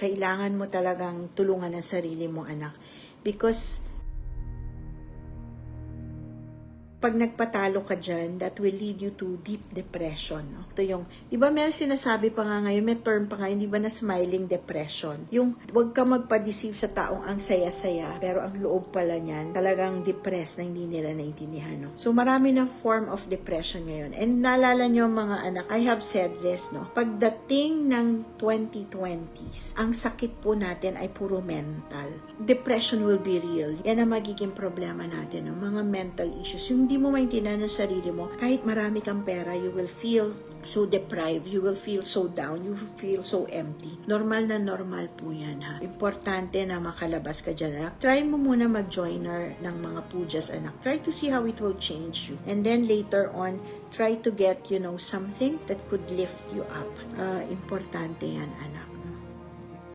kailangan mo talagang tulungan ang sarili mo, anak. Because pag nagpatalo ka dyan, that will lead you to deep depression. No? Ito yung, di ba may sinasabi pa nga ngayon, may term pa ngayon, di ba na smiling depression? Yung, wag ka magpa-deceive sa taong ang saya-saya, pero ang loob pala niyan, talagang depressed na hindi nila naintindihan. No? So marami na form of depression ngayon. And naalala nyo mga anak, I have said this, no? Pagdating ng 2020s, ang sakit po natin ay puro mental. Depression will be real. Yan ang magiging problema natin, no? Mga mental issues. Yung hindi mo maintindihan ang sarili mo, kahit marami kang pera, you will feel so deprived, you will feel so down, you will feel so empty. Normal na normal po yan, ha. Importante na makalabas ka dyan, anak. Try mo muna mag-joiner ng mga pujas, anak. Try to see how it will change you. And then later on, try to get, something that could lift you up. Importante yan, anak.